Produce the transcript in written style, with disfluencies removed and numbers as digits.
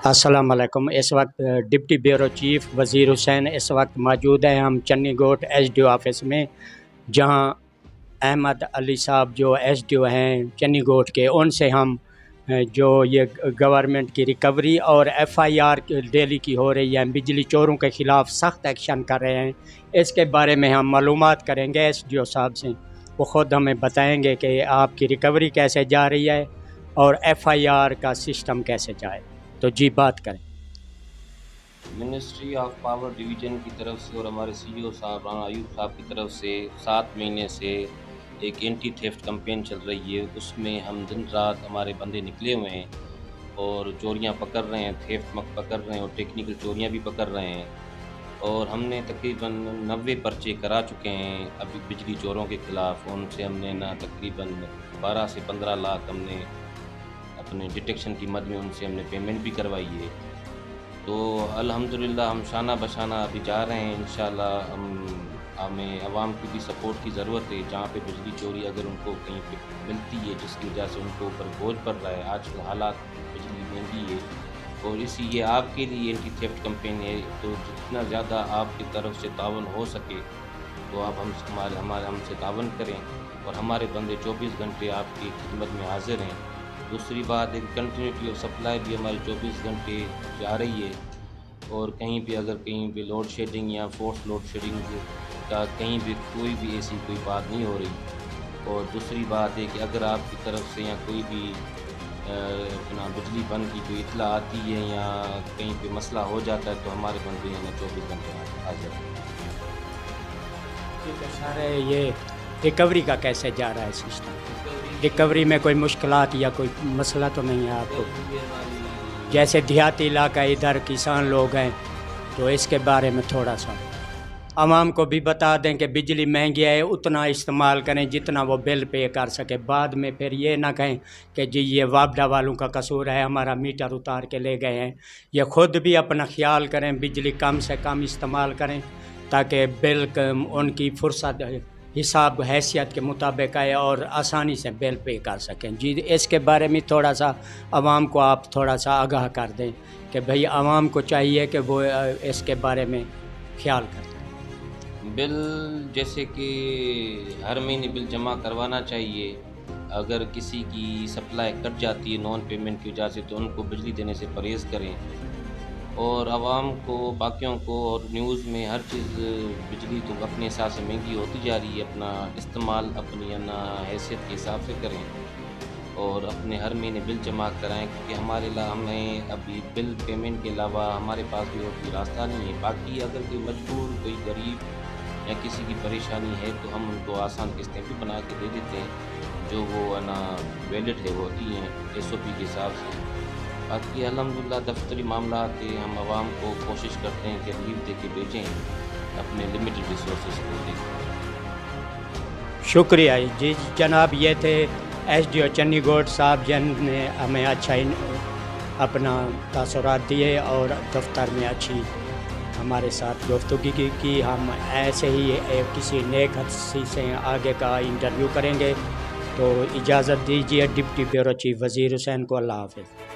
अस्सलाम वालेकुम। इस वक्त डिप्टी ब्यूरो चीफ वज़ीर हुसैन इस वक्त मौजूद हैं हम चन्नी गोट SDO ऑफिस में, जहां अहमद अली साहब जो SDO हैं चन्नी गोट के, उनसे हम जो ये गवर्नमेंट की रिकवरी और FIR डेली की हो रही है, बिजली चोरों के ख़िलाफ़ सख्त एक्शन कर रहे हैं, इसके बारे में हम मालूमात करेंगे SDO साहब से। वो ख़ुद हमें बताएंगे कि आपकी रिकवरी कैसे जा रही है और FIR का सिस्टम कैसे जाए। तो जी बात करें। मिनिस्ट्री ऑफ पावर डिवीज़न की तरफ से और हमारे CEO साहब राना अयूब साहब की तरफ से 7 महीने से एक एंटी थेफ्ट कैंपेन चल रही है। उसमें हम दिन रात हमारे बंदे निकले हुए हैं और चोरियां पकड़ रहे हैं, थेफ्ट पकड़ रहे हैं और टेक्निकल चोरियां भी पकड़ रहे हैं। और हमने तकरीबन 90 पर्चे करा चुके हैं अभी बिजली चोरों के ख़िलाफ़। उनसे हमने ना तकरीबन 12 से 15 लाख हमने अपने डिटेक्शन की मद में उनसे हमने पेमेंट भी करवाई है। तो अल्हम्दुलिल्लाह हम शाना बशाना अभी जा रहे हैं। इंशाल्लाह हमें आवाम की भी सपोर्ट की ज़रूरत है। जहाँ पे बिजली चोरी अगर उनको कहीं पे मिलती है जिसकी वजह से उनको ऊपर बोझ पड़ रहा है, आज के हालात बिजली महंगी है और इसी ये आपके लिए एंटी थेफ्ट कैंपेन है। तो जितना ज़्यादा आपकी तरफ से तावन हो सके तो आप हमसे तावन करें और हमारे बंदे 24 घंटे आपकी खिदमत में हाजिर हैं। दूसरी बात, एक कंटिन्यूटी ऑफ सप्लाई भी हमारी 24 घंटे जा रही है और कहीं पे लोड शेडिंग या फोर्स लोड शेडिंग का कहीं भी कोई भी ऐसी कोई बात नहीं हो रही। और दूसरी बात है कि अगर आपकी तरफ से या कोई भी अपना बिजली बंद की कोई इतला आती है या कहीं पे मसला हो जाता है तो हमारे बंदे हैं 24 घंटे हाजिर हैं। ठीक है सर, ये रिकवरी का कैसे जा रहा है सिस्टम? रिकवरी में कोई मुश्किलात या कोई मसला तो नहीं है आपको? जैसे देहाती इलाका इधर किसान लोग हैं, तो इसके बारे में थोड़ा सा आवाम को भी बता दें कि बिजली महंगी है, उतना इस्तेमाल करें जितना वो बिल पे कर सके। बाद में फिर ये ना कहें कि जी ये वापडा वालों का कसूर है, हमारा मीटर उतार के ले गए हैं। ये ख़ुद भी अपना ख्याल करें, बिजली कम से कम इस्तेमाल करें ताकि बिल उनकी फुर्सत हिसाब हैसियत के मुताबिक आए और आसानी से बिल पे कर सकें। जी इसके बारे में थोड़ा सा आवाम को आप थोड़ा सा आगाह कर दें कि भाई आवाम को चाहिए कि वो इसके बारे में ख्याल करें। बिल जैसे कि हर महीने बिल जमा करवाना चाहिए। अगर किसी की सप्लाई कट जाती है नॉन पेमेंट की वजह से तो उनको बिजली देने से परहेज़ करें। और आवाम को, बाकियों को और न्यूज़ में हर चीज़ बिजली तो अपने हिसाब से महंगी होती जा रही है, अपना इस्तेमाल अपनी हैसियत के हिसाब से करें और अपने हर महीने बिल जमा कराएं क्योंकि हमें अभी बिल पेमेंट के अलावा हमारे पास भी और कोई रास्ता नहीं है। बाकी अगर कोई मजबूर, कोई गरीब या किसी की परेशानी है तो हम उनको आसान किस्तें भी बना के दे देते हैं जो वो वैलिड है, वो होती हैं SOP के हिसाब से। बाकी अल्हम्दुलिल्लाह दफ्तरी मामला के हम आवाम को कोशिश करते हैं कि रिलीफ दे के भेजें अपने लिमिटेड रिसोर्सेज को देखें। शुक्रिया जी जनाब, ये थे SDO चन्नी गोट साहब जिन्होंने हमें अच्छा अपना तासुरात दिए और दफ्तर में अच्छी हमारे साथ गुफ्तगू की। हम ऐसे ही किसी नेक हस्ती से आगे का इंटरव्यू करेंगे। तो इजाज़त दीजिए डिप्टी ब्यूरो चीफ वज़ीर हुसैन को। अल्लाह हाफ़िज़।